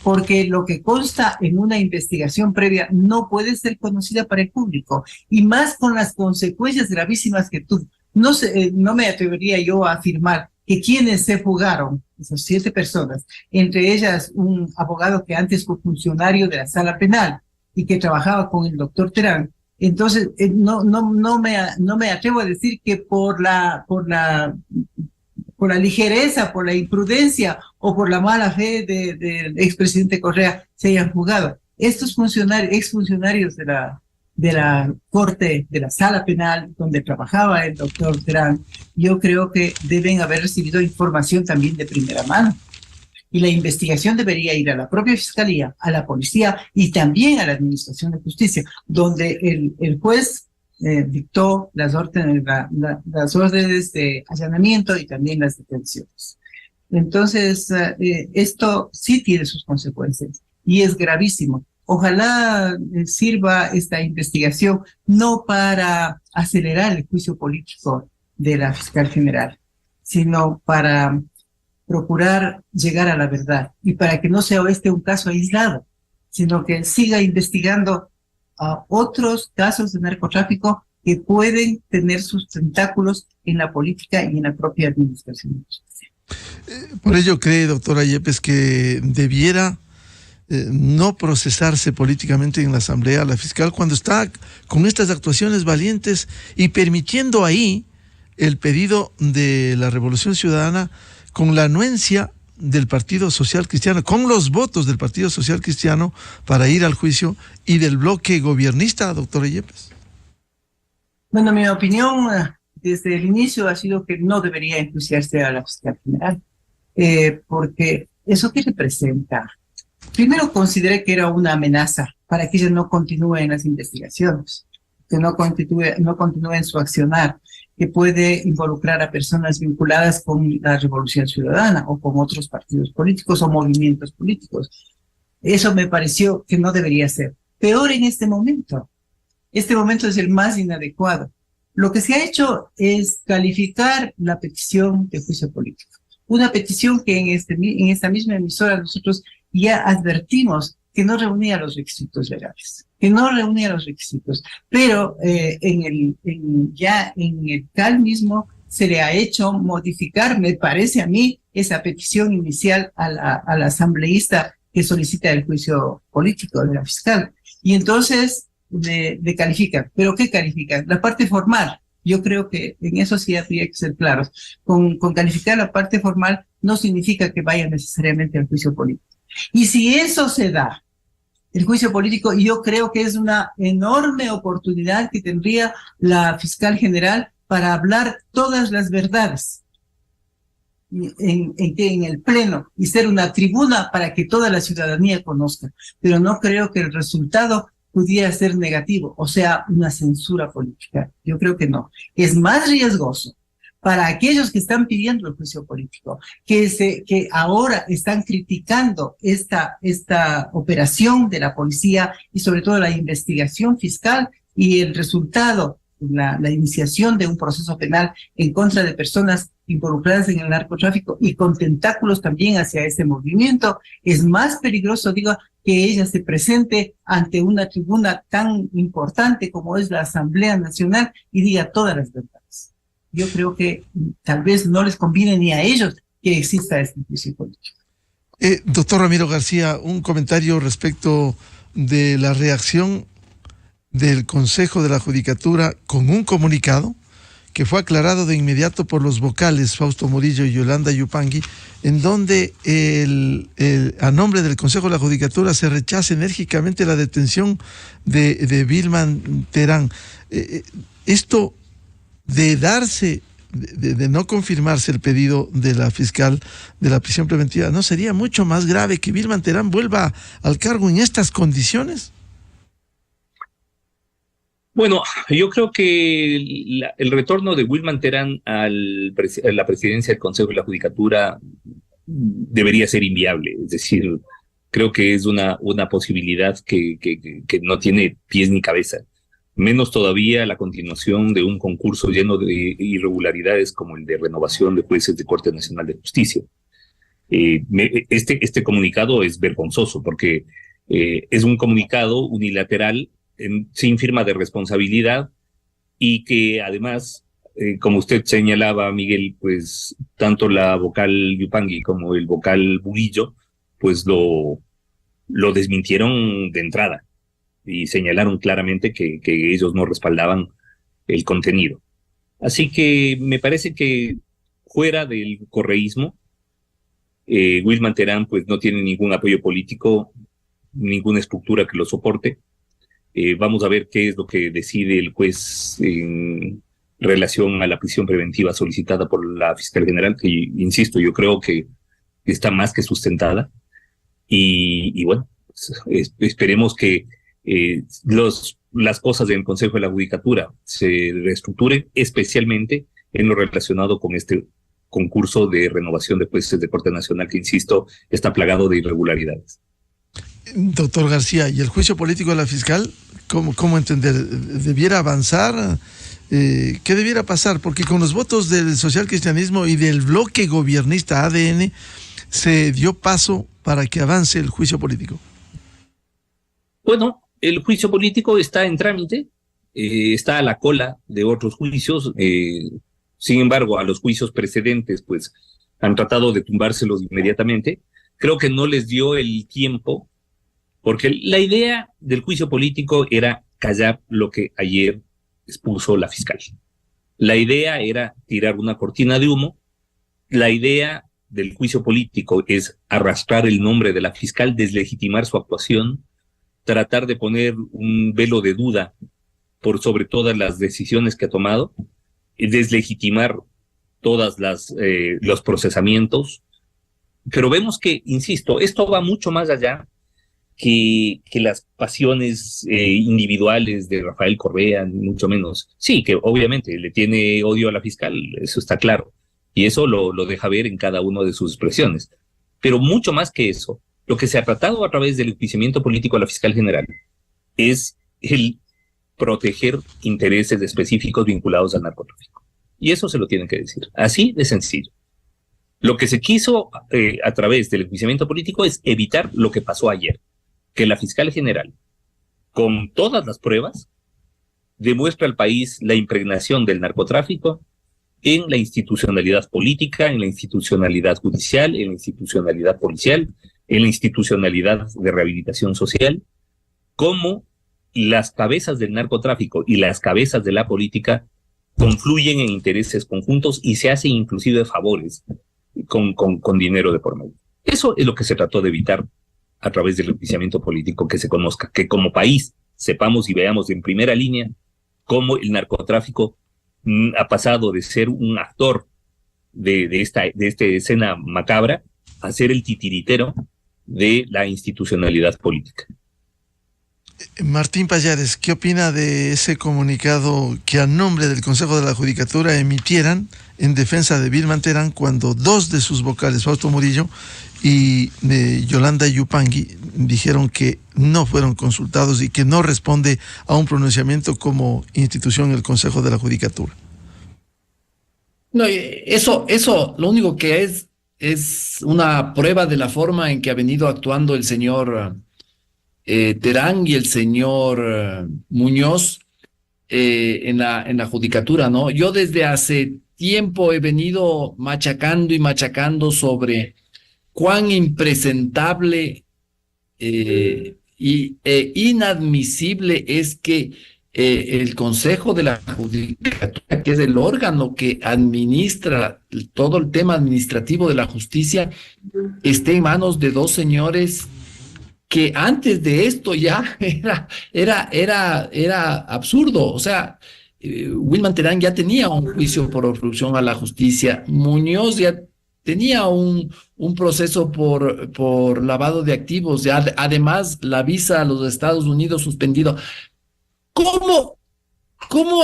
porque lo que consta en una investigación previa no puede ser conocida para el público, y más con las consecuencias gravísimas que tuvo. No me atrevería yo a afirmar que quienes se fugaron, esas 7 personas, entre ellas un abogado que antes fue funcionario de la sala penal y que trabajaba con el doctor Terán, entonces no me atrevo a decir que por la ligereza, por la imprudencia o por la mala fe del expresidente Correa se hayan fugado. Estos exfuncionarios de la corte, de la sala penal donde trabajaba el doctor Terán, yo creo que deben haber recibido información también de primera mano. Y la investigación debería ir a la propia fiscalía, a la policía y también a la Administración de Justicia, donde el juez dictó las órdenes de allanamiento y también las detenciones. Entonces, esto sí tiene sus consecuencias y es gravísimo. Ojalá sirva esta investigación no para acelerar el juicio político de la fiscal general, sino para procurar llegar a la verdad y para que no sea un caso aislado, sino que siga investigando a otros casos de narcotráfico que pueden tener sus tentáculos en la política y en la propia administración de justicia. Por ello cree, doctora Yepes, que debiera no procesarse políticamente en la Asamblea la fiscal cuando está con estas actuaciones valientes y permitiendo ahí el pedido de la Revolución Ciudadana con la anuencia del Partido Social Cristiano, con los votos del Partido Social Cristiano para ir al juicio y del bloque gobiernista, doctora Yepes. Bueno, mi opinión desde el inicio ha sido que no debería enjuiciarse a la fiscal general, porque eso que representa. Primero consideré que era una amenaza para que ella no continúe en las investigaciones, que no continúe en su accionar, que puede involucrar a personas vinculadas con la Revolución Ciudadana o con otros partidos políticos o movimientos políticos. Eso me pareció que no debería ser. Peor en este momento. Este momento es el más inadecuado. Lo que se ha hecho es calificar la petición de juicio político. Una petición que en esta misma emisora nosotros ya advertimos que no reunía los requisitos legales, pero ya en el CAL mismo se le ha hecho modificar, me parece a mí, esa petición inicial a la asambleísta que solicita el juicio político de la fiscal. Y entonces le califican. ¿Pero qué califican? La parte formal. Yo creo que en eso sí habría que ser claros. Con calificar la parte formal no significa que vaya necesariamente al juicio político. Y si eso se da, el juicio político, yo creo que es una enorme oportunidad que tendría la fiscal general para hablar todas las verdades en el pleno y ser una tribuna para que toda la ciudadanía conozca. Pero no creo que el resultado pudiera ser negativo, o sea, una censura política. Yo creo que no. Es más riesgoso para aquellos que están pidiendo el juicio político, que ahora están criticando esta operación de la policía y sobre todo la investigación fiscal y el resultado, la iniciación de un proceso penal en contra de personas involucradas en el narcotráfico y con tentáculos también hacia ese movimiento. Es más peligroso, digo, que ella se presente ante una tribuna tan importante como es la Asamblea Nacional y diga todas las verdades. Yo creo que tal vez no les conviene ni a ellos que exista este juicio político. Doctor Ramiro García, un comentario respecto de la reacción del Consejo de la Judicatura con un comunicado que fue aclarado de inmediato por los vocales Fausto Murillo y Yolanda Yupangui, en donde a nombre del Consejo de la Judicatura se rechaza enérgicamente la detención de Wilman Terán. Esto de darse, de no confirmarse el pedido de la fiscal de la prisión preventiva, ¿no sería mucho más grave que Wilman Terán vuelva al cargo en estas condiciones? Bueno, yo creo que el retorno de Wilman Terán a la presidencia del Consejo de la Judicatura debería ser inviable. Es decir, creo que es una posibilidad que no tiene pies ni cabeza. Menos todavía la continuación de un concurso lleno de irregularidades como el de renovación de jueces de Corte Nacional de Justicia. Este comunicado es vergonzoso porque es un comunicado unilateral sin firma de responsabilidad y que además, como usted señalaba, Miguel, pues tanto la vocal Yupangui como el vocal Murillo, pues lo desmintieron de entrada y señalaron claramente que ellos no respaldaban el contenido. Así que me parece que fuera del correísmo, Wilman Terán pues no tiene ningún apoyo político, ninguna estructura que lo soporte. Vamos a ver qué es lo que decide el juez en relación a la prisión preventiva solicitada por la fiscal general, que, insisto, yo creo que está más que sustentada. Y bueno, esperemos que las cosas del Consejo de la Judicatura se reestructuren, especialmente en lo relacionado con este concurso de renovación de jueces de Corte Nacional, que, insisto, está plagado de irregularidades. Doctor García, ¿y el juicio político de la fiscal? ¿Cómo entender? ¿Debiera avanzar? ¿Qué debiera pasar? Porque con los votos del socialcristianismo y del bloque gobiernista ADN se dio paso para que avance el juicio político. Bueno, el juicio político está en trámite, está a la cola de otros juicios. Sin embargo, a los juicios precedentes pues han tratado de tumbárselos inmediatamente. Creo que no les dio el tiempo, porque la idea del juicio político era callar lo que ayer expuso la fiscal. La idea era tirar una cortina de humo. La idea del juicio político es arrastrar el nombre de la fiscal, deslegitimar su actuación, tratar de poner un velo de duda por sobre todas las decisiones que ha tomado, deslegitimar todas los procesamientos. Pero vemos que, insisto, esto va mucho más allá que las pasiones individuales de Rafael Correa, ni mucho menos. Sí, que obviamente le tiene odio a la fiscal, eso está claro, y eso lo deja ver en cada una de sus expresiones. Pero mucho más que eso, lo que se ha tratado a través del enjuiciamiento político a la fiscal general es el proteger intereses específicos vinculados al narcotráfico. Y eso se lo tienen que decir, así de sencillo. Lo que se quiso a través del enjuiciamiento político es evitar lo que pasó ayer, que la fiscal general, con todas las pruebas, demuestra al país la impregnación del narcotráfico en la institucionalidad política, en la institucionalidad judicial, en la institucionalidad policial, en la institucionalidad de rehabilitación social, cómo las cabezas del narcotráfico y las cabezas de la política confluyen en intereses conjuntos y se hacen inclusive favores con dinero de por medio. Eso es lo que se trató de evitar a través del enjuiciamiento político, que se conozca, que como país sepamos y veamos en primera línea cómo el narcotráfico ha pasado de ser un actor de esta escena macabra a ser el titiritero de la institucionalidad política. Martín Pallares, ¿qué opina de ese comunicado que a nombre del Consejo de la Judicatura emitieran en defensa de Wilman Terán cuando dos de sus vocales, Fausto Murillo y Yolanda Yupangui, dijeron que no fueron consultados y que no responde a un pronunciamiento como institución el Consejo de la Judicatura? No, eso lo único que es una prueba de la forma en que ha venido actuando el señor Terán y el señor Muñoz en la judicatura, ¿no? Yo desde hace tiempo he venido machacando sobre cuán impresentable e inadmisible es que el Consejo de la Judicatura, que es el órgano que administra todo el tema administrativo de la justicia, esté en manos de dos señores que antes de esto ya era absurdo. O sea, Wilman Terán ya tenía un juicio por obstrucción a la justicia, Muñoz ya tenía un proceso por lavado de activos, ya además la visa a los Estados Unidos suspendido. ¿Cómo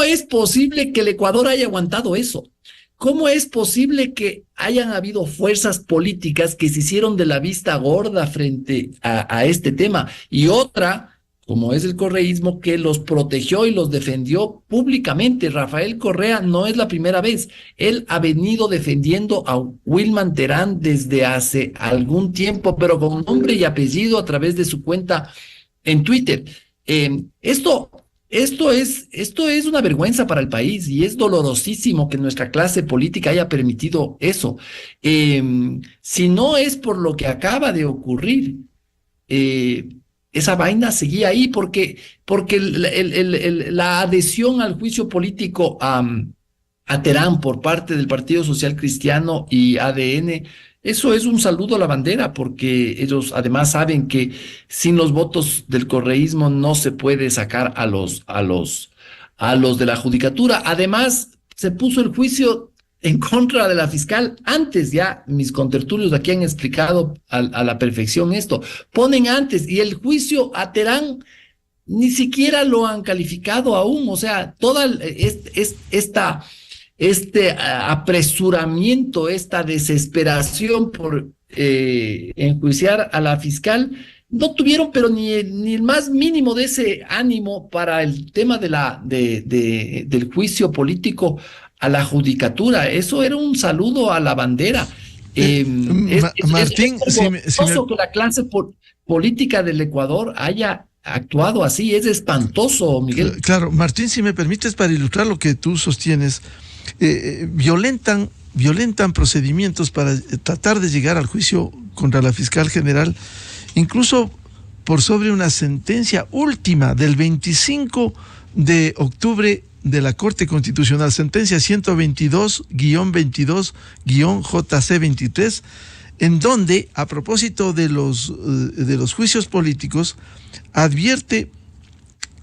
es posible que el Ecuador haya aguantado eso? ¿Cómo es posible que hayan habido fuerzas políticas que se hicieron de la vista gorda frente a este tema? Y otra, como es el correísmo, que los protegió y los defendió públicamente. Rafael Correa no es la primera vez. Él ha venido defendiendo a Wilman Terán desde hace algún tiempo, pero con nombre y apellido a través de su cuenta en Twitter. Esto es una vergüenza para el país y es dolorosísimo que nuestra clase política haya permitido eso. Si no es por lo que acaba de ocurrir, esa vaina seguía ahí porque la adhesión al juicio político a Terán por parte del Partido Social Cristiano y ADN, eso es un saludo a la bandera, porque ellos además saben que sin los votos del correísmo no se puede sacar a los de la judicatura. Además, se puso el juicio en contra de la fiscal antes, ya mis contertulios aquí han explicado a la perfección esto. Ponen antes, y el juicio a Terán ni siquiera lo han calificado aún. O sea, toda este apresuramiento, esta desesperación por enjuiciar a la fiscal, no tuvieron pero ni el más mínimo de ese ánimo para el tema del juicio político a la judicatura. Eso era un saludo a la bandera. Martín, es que la clase política del Ecuador haya actuado así, es espantoso, Miguel. Claro, Martín, si me permites, para ilustrar lo que tú sostienes, violentan procedimientos para tratar de llegar al juicio contra la fiscal general, incluso por sobre una sentencia última del 25 de octubre de la Corte Constitucional, sentencia 122-22-JC23, en donde, a propósito de los juicios políticos, advierte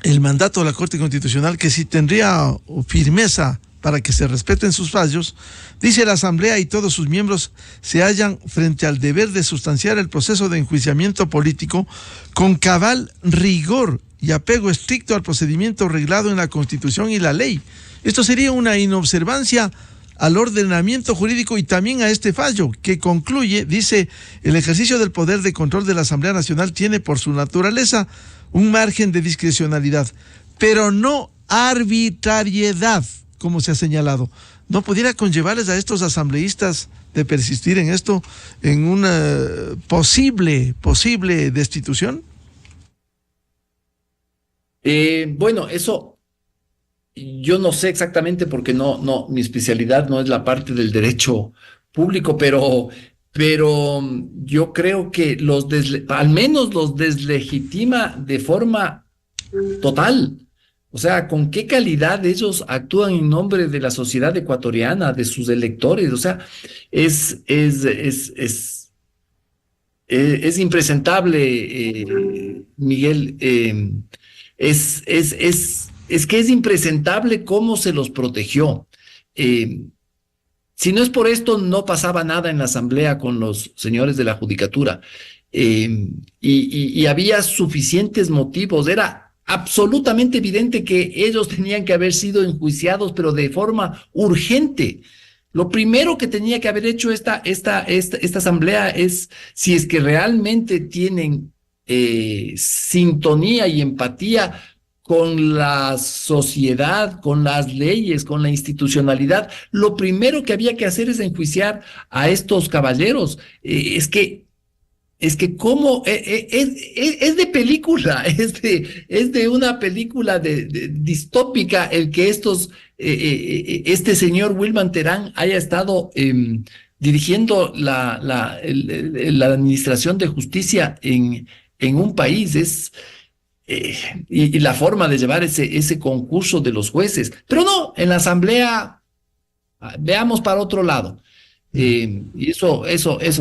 el mandato de la Corte Constitucional que si tendría firmeza para que se respeten sus fallos, dice: la Asamblea y todos sus miembros se hallan frente al deber de sustanciar el proceso de enjuiciamiento político con cabal rigor y apego estricto al procedimiento reglado en la Constitución y la ley. Esto sería una inobservancia al ordenamiento jurídico y también a este fallo, que concluye, dice: el ejercicio del poder de control de la Asamblea Nacional tiene por su naturaleza un margen de discrecionalidad, pero no arbitrariedad, como se ha señalado. ¿No pudiera conllevarles a estos asambleístas de persistir en esto, en una posible destitución? Bueno, eso yo no sé exactamente, porque no, mi especialidad no es la parte del derecho público, pero pero yo creo que al menos los deslegitima de forma total. O sea, ¿con qué calidad ellos actúan en nombre de la sociedad ecuatoriana, de sus electores? O sea, es impresentable, Miguel. Es que es impresentable cómo se los protegió. Si no es por esto, no pasaba nada en la asamblea con los señores de la judicatura. Y había suficientes motivos. Era absolutamente evidente que ellos tenían que haber sido enjuiciados, pero de forma urgente. Lo primero que tenía que haber hecho esta asamblea es, si es que realmente tienen sintonía y empatía con la sociedad, con las leyes, con la institucionalidad, lo primero que había que hacer es enjuiciar a estos caballeros. Es que cómo es de película, es de una película distópica el que este señor Wilman Terán haya estado dirigiendo la administración de justicia en un país. Y la forma de llevar ese concurso de los jueces. Pero no, en la asamblea veamos para otro lado. Y eso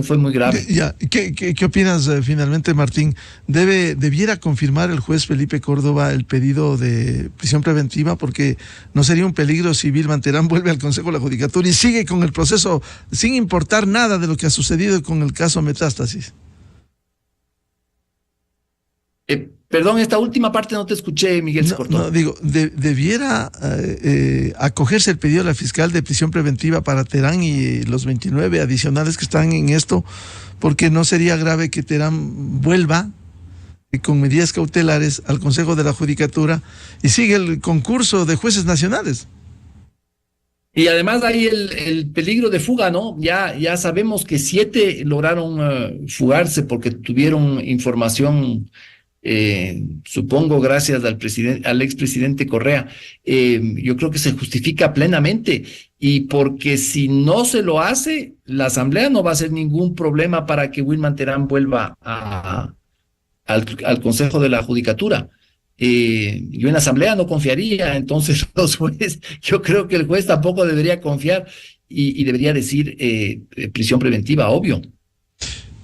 fue muy grave. ¿Qué opinas finalmente, Martín? ¿Debiera confirmar el juez Felipe Córdoba el pedido de prisión preventiva? Porque no sería un peligro si Wilman Terán vuelve al Consejo de la Judicatura y sigue con el proceso sin importar nada de lo que ha sucedido con el caso Metástasis. Perdón, esta última parte no te escuché, Miguel, se cortó. No, digo, debiera acogerse el pedido de la fiscal de prisión preventiva para Terán y los 29 adicionales que están en esto, porque no sería grave que Terán vuelva con medidas cautelares al Consejo de la Judicatura y sigue el concurso de jueces nacionales. Y además hay el peligro de fuga, ¿no? Ya sabemos que 7 lograron fugarse porque tuvieron información, supongo gracias al expresidente Correa. Yo creo que se justifica plenamente, y porque si no se lo hace, la asamblea no va a ser ningún problema para que Wilman Terán vuelva al Consejo de la Judicatura. Yo en la asamblea no confiaría, entonces los jueces, yo creo que el juez tampoco debería confiar y debería decir prisión preventiva, obvio.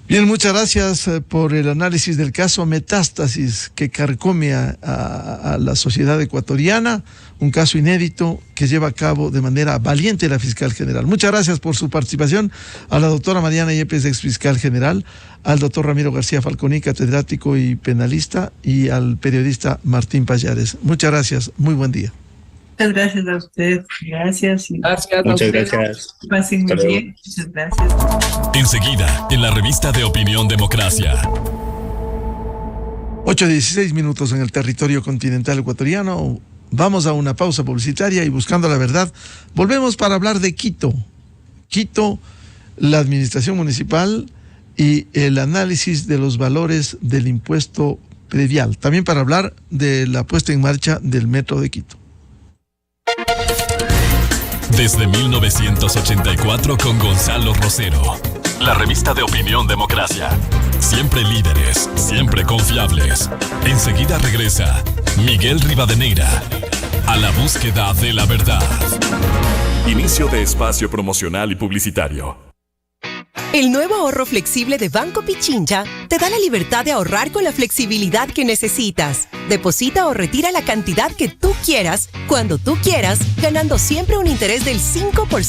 Bien, muchas gracias por el análisis del caso Metástasis que carcome a la sociedad ecuatoriana, un caso inédito que lleva a cabo de manera valiente la fiscal general. Muchas gracias por su participación a la doctora Mariana Yepes, ex fiscal general, al doctor Ramiro García Falconi, catedrático y penalista, y al periodista Martín Pallares. Muchas gracias, muy buen día. Muchas gracias a usted. Gracias. Muchas gracias. Pasen muy bien. Muchas gracias. Enseguida, en la revista de Opinión Democracia. 8:16 minutos en el territorio continental ecuatoriano. Vamos a una pausa publicitaria y buscando la verdad, volvemos para hablar de Quito. Quito, la administración municipal y el análisis de los valores del impuesto predial. También para hablar de la puesta en marcha del Metro de Quito. Desde 1984 con Gonzalo Rosero. La revista de Opinión Democracia. Siempre líderes, siempre confiables. Enseguida regresa Miguel Rivadeneira a la búsqueda de la verdad. Inicio de espacio promocional y publicitario. El nuevo ahorro flexible de Banco Pichincha te da la libertad de ahorrar con la flexibilidad que necesitas. Deposita o retira la cantidad que tú quieras, cuando tú quieras, ganando siempre un interés del 5%